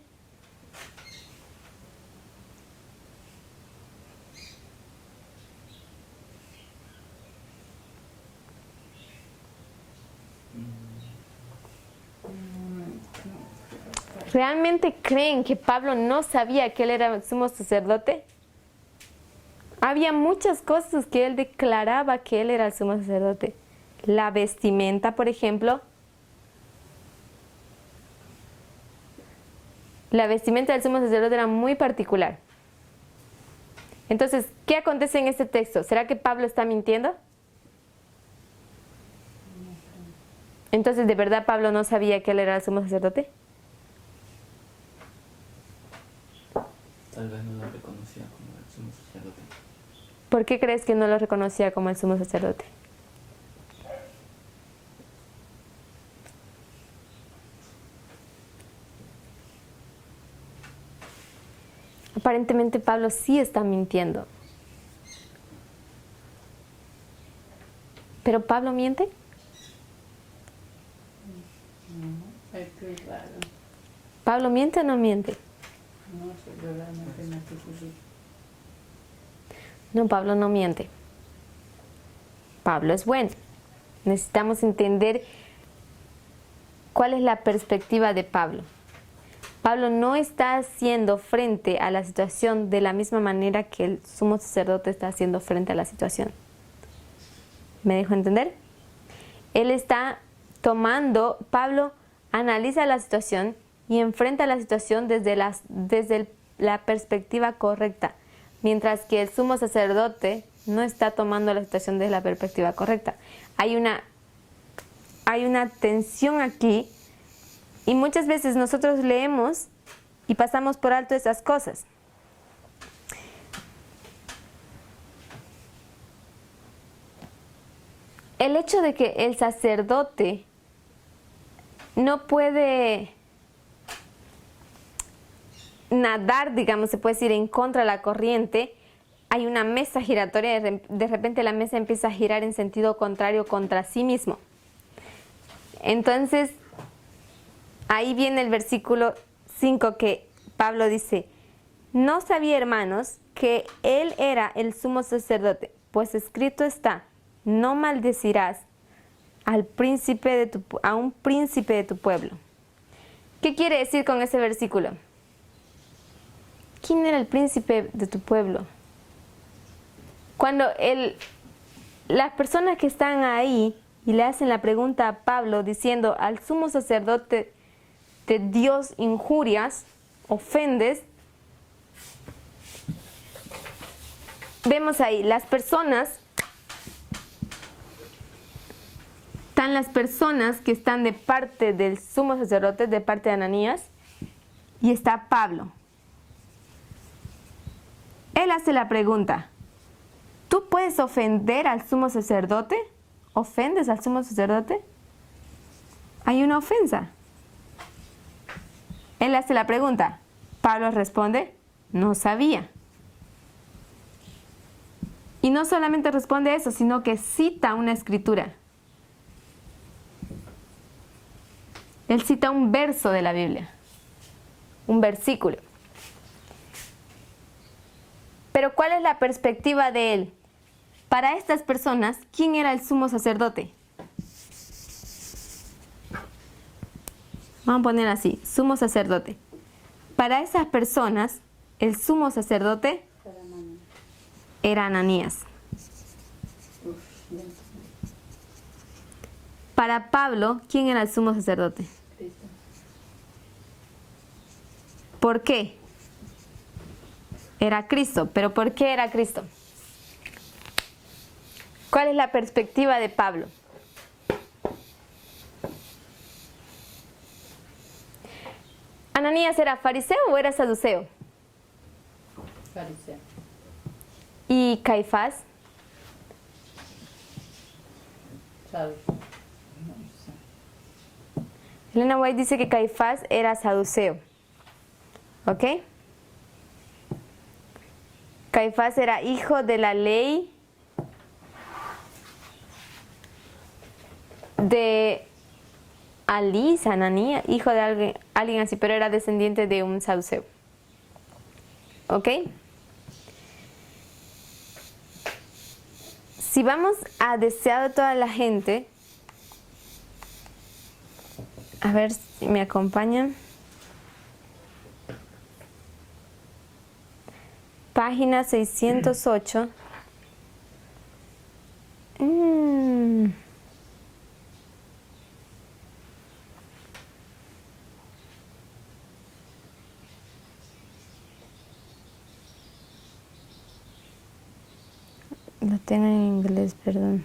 ¿Realmente creen que Pablo no sabía que él era el sumo sacerdote? Había muchas cosas que él declaraba que él era el sumo sacerdote. La vestimenta, por ejemplo. La vestimenta del sumo sacerdote era muy particular. Entonces, ¿qué acontece en este texto? ¿Será que Pablo está mintiendo? Entonces, ¿de verdad Pablo no sabía que él era el sumo sacerdote? Tal vez no lo reconocía como el sumo sacerdote. ¿Por qué crees que no lo reconocía como el sumo sacerdote? Aparentemente Pablo sí está mintiendo. ¿Pero Pablo miente? No, es que claro. ¿Pablo miente o no miente? No sé, yo realmente no estoy segura. No, Pablo no miente. Pablo es bueno. Necesitamos entender cuál es la perspectiva de Pablo. Pablo no está haciendo frente a la situación de la misma manera que el sumo sacerdote está haciendo frente a la situación. ¿Me dejo entender? Él está tomando, Pablo analiza la situación y enfrenta la situación desde la perspectiva correcta, mientras que el sumo sacerdote no está tomando la situación desde la perspectiva correcta. Hay una tensión aquí y muchas veces nosotros leemos y pasamos por alto esas cosas. El hecho de que el sacerdote no puede nadar, digamos, se puede decir, en contra de la corriente, hay una mesa giratoria, de repente la mesa empieza a girar en sentido contrario contra sí mismo. Entonces, ahí viene el versículo 5 que Pablo dice, no sabía, hermanos, que él era el sumo sacerdote, pues escrito está, no maldecirás a un príncipe de tu pueblo. ¿Qué quiere decir con ese versículo? ¿Quién era el príncipe de tu pueblo? Cuando las personas que están ahí y le hacen la pregunta a Pablo diciendo al sumo sacerdote de Dios injurias, ofendes, vemos ahí las personas que están de parte del sumo sacerdote, de parte de Ananías, y está Pablo. Él hace la pregunta, ¿tú puedes ofender al sumo sacerdote? ¿Ofendes al sumo sacerdote? Hay una ofensa. Él hace la pregunta. Pablo responde, no sabía. Y no solamente responde eso, sino que cita una escritura. Él cita un verso de la Biblia, un versículo. Pero ¿cuál es la perspectiva de él? Para estas personas, ¿quién era el sumo sacerdote? Vamos a poner así, sumo sacerdote. Para esas personas, el sumo sacerdote era Ananías. Para Pablo, ¿quién era el sumo sacerdote? Cristo. ¿Por qué? Era Cristo. ¿Pero por qué era Cristo? ¿Cuál es la perspectiva de Pablo? ¿Ananías era fariseo o era saduceo? Fariseo. ¿Y Caifás? ¿Sabes? Elena White dice que Caifás era saduceo. ¿Ok? Caifás era hijo de la ley de Alí, Ananías, hijo de alguien así, pero era descendiente de un saduceo. ¿Ok? Si vamos a deseado de toda la gente, a ver si me acompañan. Página 608. Lo tengo en inglés, perdón.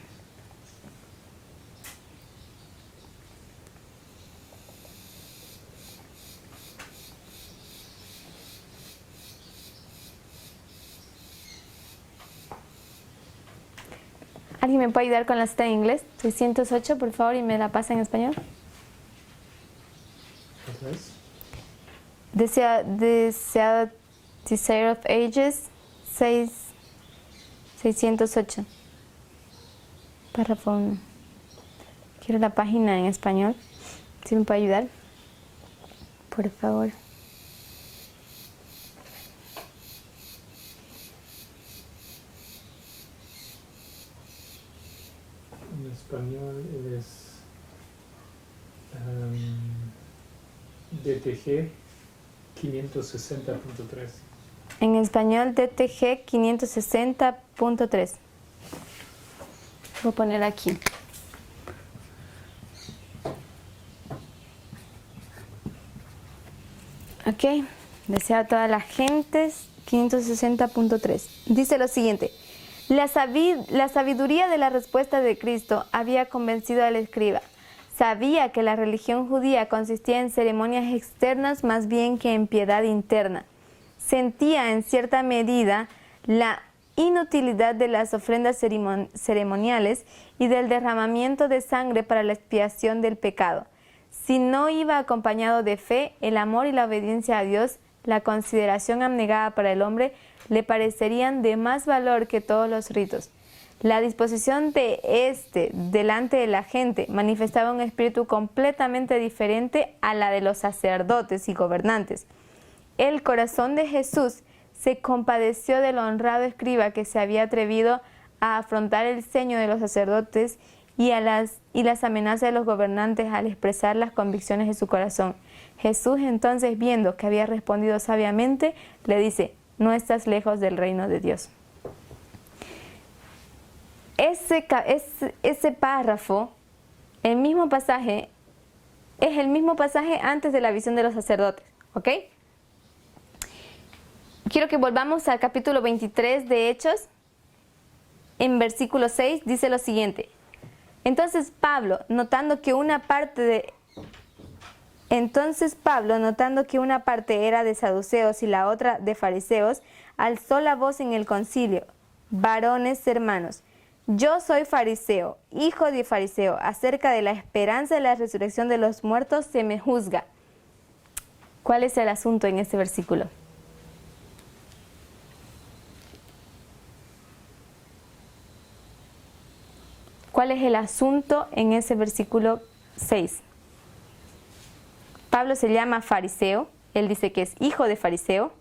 ¿Alguien me puede ayudar con la cita en inglés? 608, por favor, y me la pasa en español. ¿Eso es? Desire of Ages, 608. Párrafo 1. Quiero la página en español. ¿Sí me puede ayudar? Por favor. En español es DTG 560.3. En español, DTG 560.3. Voy a poner aquí. Ok, deseo a todas las gentes, 560.3. Dice lo siguiente. La sabiduría de la respuesta de Cristo había convencido al escriba. Sabía que la religión judía consistía en ceremonias externas más bien que en piedad interna. Sentía en cierta medida la inutilidad de las ofrendas ceremoniales y del derramamiento de sangre para la expiación del pecado. Si no iba acompañado de fe, el amor y la obediencia a Dios, la consideración abnegada para el hombre, le parecerían de más valor que todos los ritos. La disposición de delante de la gente manifestaba un espíritu completamente diferente a la de los sacerdotes y gobernantes. El corazón de Jesús se compadeció del honrado escriba que se había atrevido a afrontar el ceño de los sacerdotes y las amenazas de los gobernantes al expresar las convicciones de su corazón. Jesús entonces, viendo que había respondido sabiamente, le dice: no estás lejos del reino de Dios. Ese párrafo, el mismo pasaje, es el mismo pasaje antes de la visión de los sacerdotes, ¿ok? Quiero que volvamos al capítulo 23 de Hechos. En versículo 6 dice lo siguiente. Entonces Pablo, notando que una parte era de saduceos y la otra de fariseos, alzó la voz en el concilio: varones hermanos, yo soy fariseo, hijo de fariseo. Acerca de la esperanza de la resurrección de los muertos se me juzga. ¿Cuál es el asunto en este versículo? ¿Cuál es el asunto en ese versículo 6? Pablo se llama fariseo, él dice que es hijo de fariseo.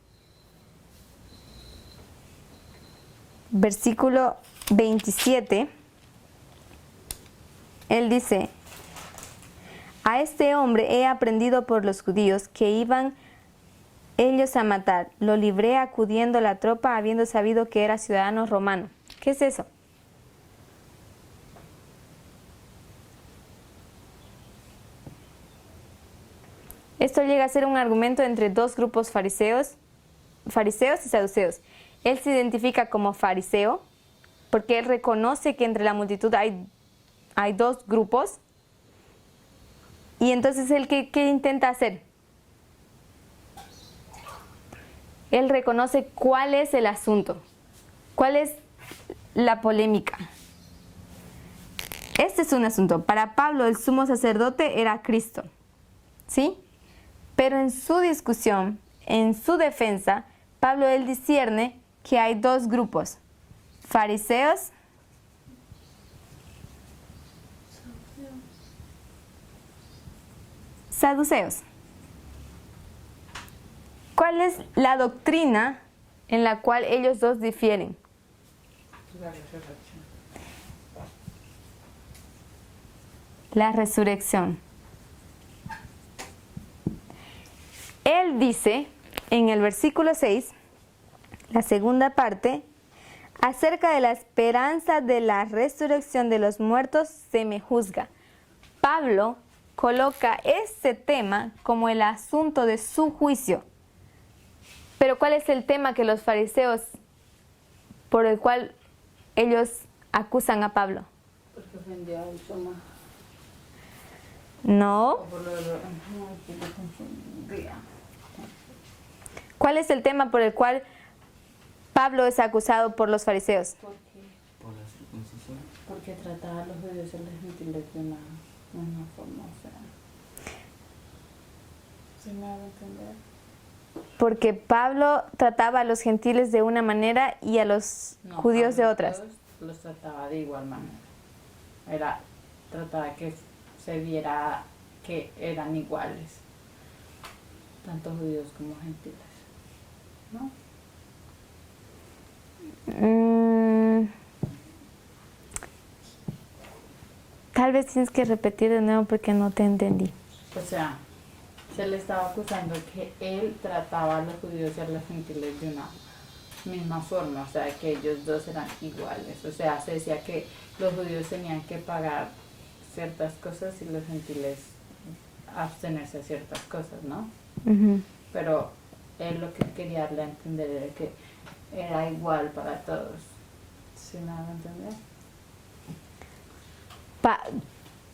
Versículo 27, él dice: a este hombre he aprendido por los judíos que iban ellos a matar. Lo libré acudiendo a la tropa habiendo sabido que era ciudadano romano. ¿Qué es eso? Esto llega a ser un argumento entre dos grupos fariseos y saduceos. Él se identifica como fariseo porque él reconoce que entre la multitud hay dos grupos. Y entonces él, ¿qué intenta hacer? Él reconoce cuál es el asunto, cuál es la polémica. Este es un asunto. Para Pablo, el sumo sacerdote era Cristo, ¿sí? Pero en su discusión, en su defensa, Pablo él discierne que hay dos grupos: fariseos saduceos. ¿Cuál es la doctrina en la cual ellos dos difieren? La resurrección. La resurrección. Él dice en el versículo 6, la segunda parte: acerca de la esperanza de la resurrección de los muertos se me juzga. Pablo coloca este tema como el asunto de su juicio. Pero ¿cuál es el tema que los fariseos, por el cual ellos acusan a Pablo? Porque ofendió al sumo. No. O por lo de que lo confundía. ¿Cuál es el tema por el cual Pablo es acusado por los fariseos? ¿Por qué? Por la circuncisión. Porque trataba a los judíos y a los gentiles de una forma, o sea. ¿Sí me hago entender? Porque Pablo trataba a los gentiles de una manera y a los No, judíos de a otras. todos los trataba de igual manera. Trataba que se viera que eran iguales, tanto judíos como gentiles, ¿no? Tal vez tienes que repetir de nuevo porque no te entendí. O sea, se le estaba acusando que él trataba a los judíos y a los gentiles de una misma forma, o sea, que ellos dos eran iguales. O sea, se decía que los judíos tenían que pagar ciertas cosas y los gentiles abstenerse a ciertas cosas, ¿no? Ujú. Pero él lo que quería darle a entender era que era igual para todos. ¿Sí me hago entender?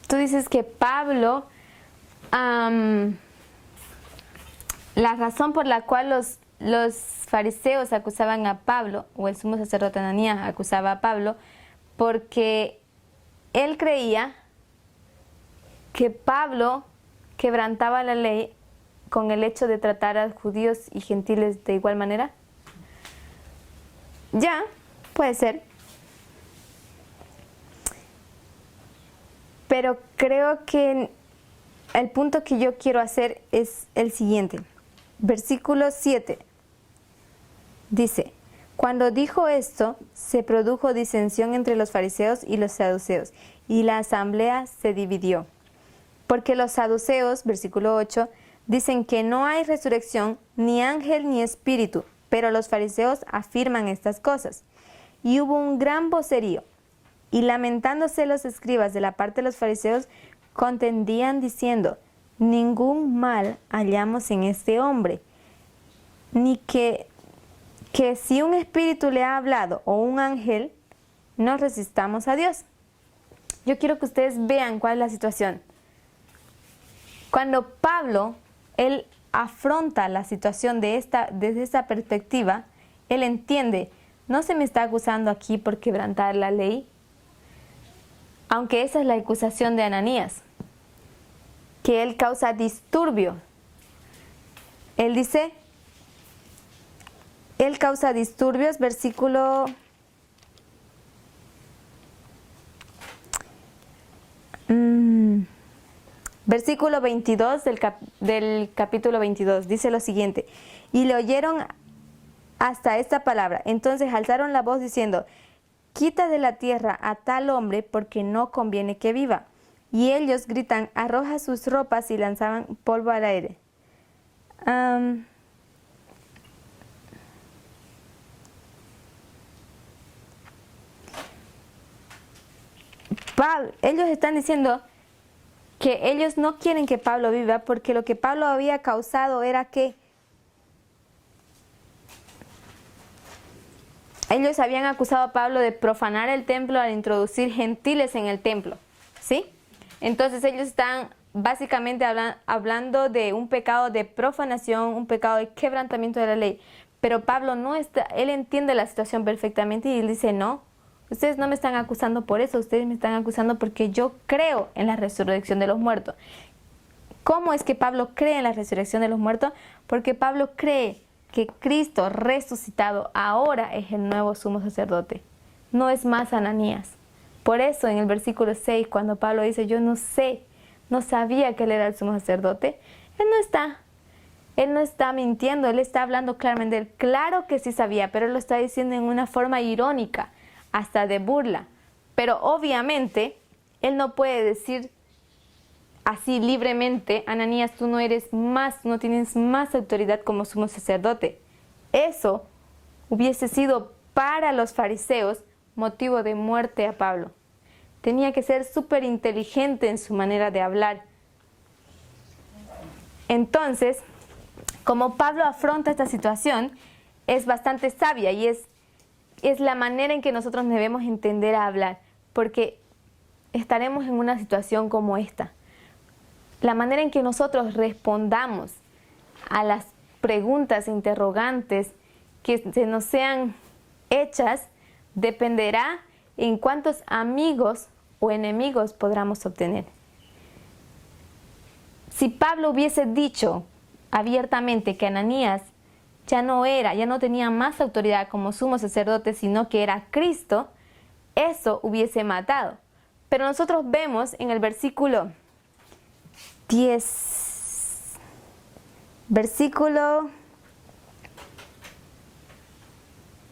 Tú dices que Pablo, la razón por la cual los fariseos acusaban a Pablo, o el sumo sacerdote Ananías acusaba a Pablo, porque él creía que Pablo quebrantaba la ley con el hecho de tratar a judíos y gentiles de igual manera. Ya, puede ser. Pero creo que el punto que yo quiero hacer es el siguiente. Versículo 7 dice: cuando dijo esto, se produjo disensión entre los fariseos y los saduceos, y la asamblea se dividió. Porque los saduceos, versículo 8, dicen que no hay resurrección, ni ángel ni espíritu, pero los fariseos afirman estas cosas. Y hubo un gran vocerío. Y lamentándose los escribas de la parte de los fariseos, contendían diciendo: ningún mal hallamos en este hombre, ni que si un espíritu le ha hablado o un ángel, no resistamos a Dios. Yo quiero que ustedes vean cuál es la situación. Cuando Pablo, él afronta la situación desde esta perspectiva, él entiende, no se me está acusando aquí por quebrantar la ley, aunque esa es la acusación de Ananías, que él causa disturbio. Él dice, él causa disturbios, versículo versículo 22 del capítulo 22, dice lo siguiente: y le oyeron hasta esta palabra, entonces alzaron la voz diciendo: quita de la tierra a tal hombre porque no conviene que viva. Y ellos gritan, arroja sus ropas y lanzaban polvo al aire. Ellos están diciendo que ellos no quieren que Pablo viva porque lo que Pablo había causado era que ellos habían acusado a Pablo de profanar el templo al introducir gentiles en el templo, ¿sí? Entonces ellos están básicamente hablando de un pecado de profanación, un pecado de quebrantamiento de la ley. Pero Pablo no está, él entiende la situación perfectamente y él dice, no, ustedes no me están acusando por eso, ustedes me están acusando porque yo creo en la resurrección de los muertos. ¿Cómo es que Pablo cree en la resurrección de los muertos? Porque Pablo cree que Cristo resucitado ahora es el nuevo sumo sacerdote. No es más Ananías. Por eso en el versículo 6, cuando Pablo dice, yo no sé, no sabía que él era el sumo sacerdote, él no está mintiendo, él está hablando claramente. Él, claro que sí sabía, pero él lo está diciendo en una forma irónica, hasta de burla. Pero obviamente, él no puede decir así libremente, Ananías, tú no tienes más autoridad como sumo sacerdote. Eso hubiese sido para los fariseos motivo de muerte a Pablo. Tenía que ser súper inteligente en su manera de hablar. Entonces, como Pablo afronta esta situación, es bastante sabia y es la manera en que nosotros debemos entender a hablar, porque estaremos en una situación como esta. La manera en que nosotros respondamos a las preguntas e interrogantes que se nos sean hechas dependerá en cuántos amigos o enemigos podamos obtener. Si Pablo hubiese dicho abiertamente que Ananías ya no tenía más autoridad como sumo sacerdote, sino que era Cristo, eso hubiese matado. Pero nosotros vemos en el versículo 10, versículo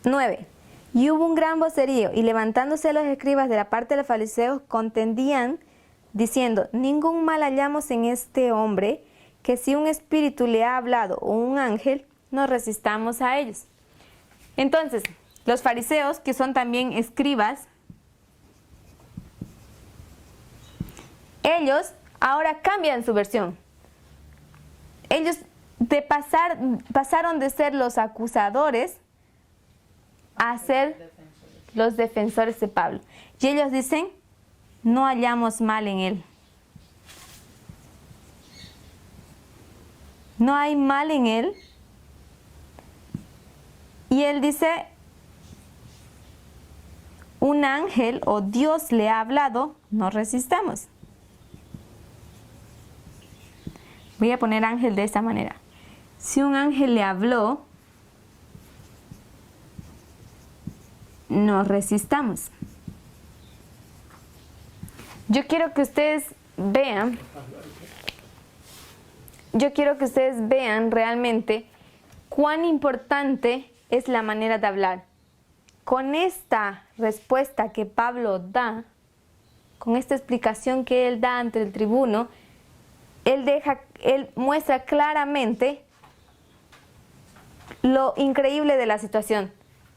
9. Y hubo un gran vocerío, y levantándose los escribas de la parte de los fariseos, contendían, diciendo, ningún mal hallamos en este hombre, que si un espíritu le ha hablado o un ángel, no resistamos a ellos. Entonces, los fariseos, que son también escribas, ellos ahora cambian su versión. Ellos pasaron de ser los acusadores a ser los defensores de Pablo. Y ellos dicen, no hallamos mal en él. No hay mal en él. Y él dice, un ángel o Dios le ha hablado, no resistamos. Voy a poner ángel de esta manera. Si un ángel le habló, no resistamos. Yo quiero que ustedes vean realmente cuán importante es la manera de hablar. Con esta respuesta que Pablo da, con esta explicación que él da ante el tribuno, él muestra claramente lo increíble de la situación.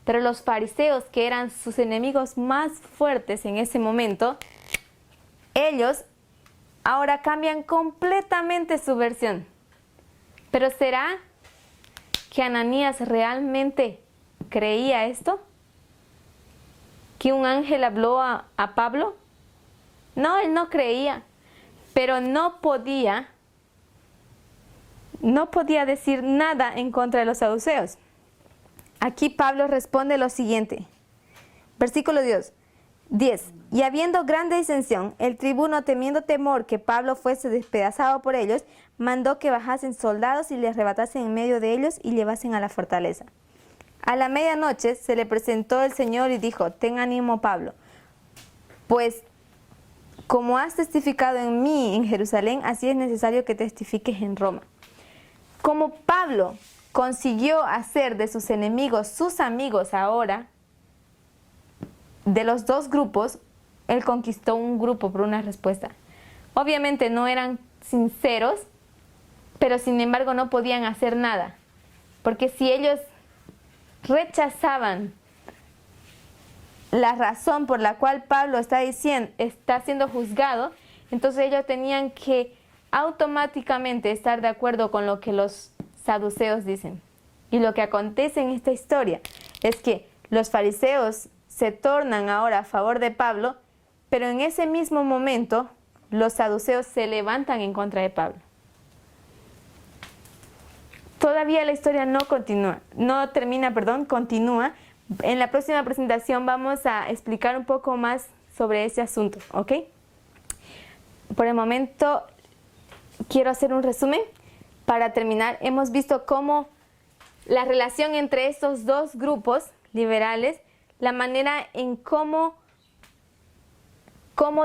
Pero los fariseos, que eran sus enemigos más fuertes en ese momento, ellos ahora cambian completamente su versión. Pero ¿será que Ananías realmente creía esto? ¿Que un ángel habló a Pablo? No, él no creía. Pero no podía decir nada en contra de los saduceos. Aquí Pablo responde lo siguiente. Versículo 10. Y habiendo grande disensión, el tribuno, temiendo temor que Pablo fuese despedazado por ellos, mandó que bajasen soldados y le arrebatasen en medio de ellos y llevasen a la fortaleza. A la medianoche se le presentó el Señor y dijo, ten ánimo, Pablo, pues como has testificado en mí en Jerusalén, así es necesario que testifiques en Roma. Como Pablo consiguió hacer de sus enemigos sus amigos ahora, de los dos grupos, Él conquistó un grupo por una respuesta. Obviamente no eran sinceros, pero sin embargo no podían hacer nada. Porque si ellos rechazaban la razón por la cual Pablo está siendo juzgado, entonces ellos tenían que automáticamente estar de acuerdo con lo que los saduceos dicen. Y lo que acontece en esta historia es que los fariseos se tornan ahora a favor de Pablo, pero en ese mismo momento los saduceos se levantan en contra de Pablo. Todavía la historia continúa. En la próxima presentación vamos a explicar un poco más sobre ese asunto, ¿ok? Por el momento quiero hacer un resumen. Para terminar, hemos visto cómo la relación entre estos dos grupos liberales, la manera en cómo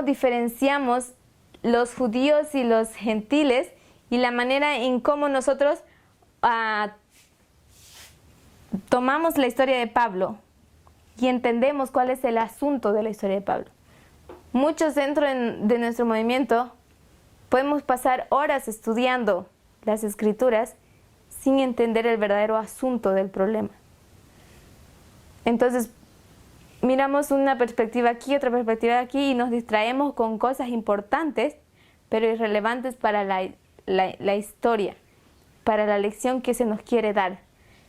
diferenciamos los judíos y los gentiles, y la manera en cómo nosotros tomamos la historia de Pablo y entendemos cuál es el asunto de la historia de Pablo. Muchos dentro de nuestro movimiento podemos pasar horas estudiando las Escrituras sin entender el verdadero asunto del problema. Entonces, miramos una perspectiva aquí, otra perspectiva aquí, y nos distraemos con cosas importantes, pero irrelevantes para la historia, para la lección que se nos quiere dar.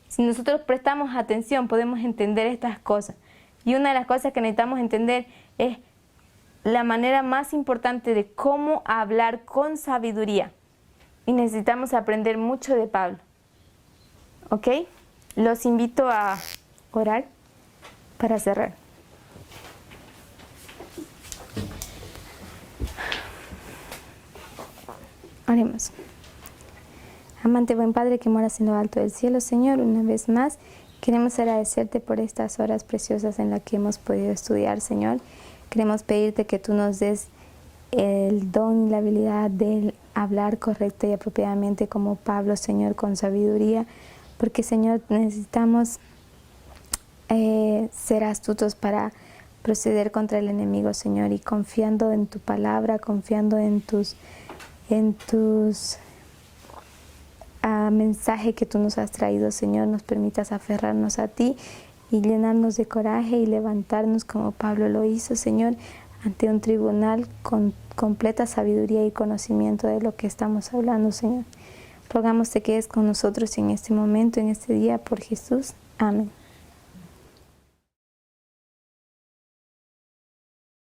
Si nosotros prestamos atención, podemos entender estas cosas. Y una de las cosas que necesitamos entender es la manera más importante de cómo hablar con sabiduría. Y necesitamos aprender mucho de Pablo. ¿Ok? Los invito a orar para cerrar. Oremos. Amante buen Padre que moras en lo alto del cielo, Señor, una vez más queremos agradecerte por estas horas preciosas en las que hemos podido estudiar, Señor. Queremos pedirte que tú nos des el don y la habilidad de hablar correcta y apropiadamente como Pablo, Señor, con sabiduría, porque, Señor, necesitamos ser astutos para proceder contra el enemigo, Señor, y confiando en tu palabra, confiando en tus mensaje que tú nos has traído, Señor, nos permitas aferrarnos a ti y llenarnos de coraje y levantarnos como Pablo lo hizo, Señor, ante un tribunal con completa sabiduría y conocimiento de lo que estamos hablando, Señor. Rogamos te quedes con nosotros en este momento, en este día, por Jesús. Amén.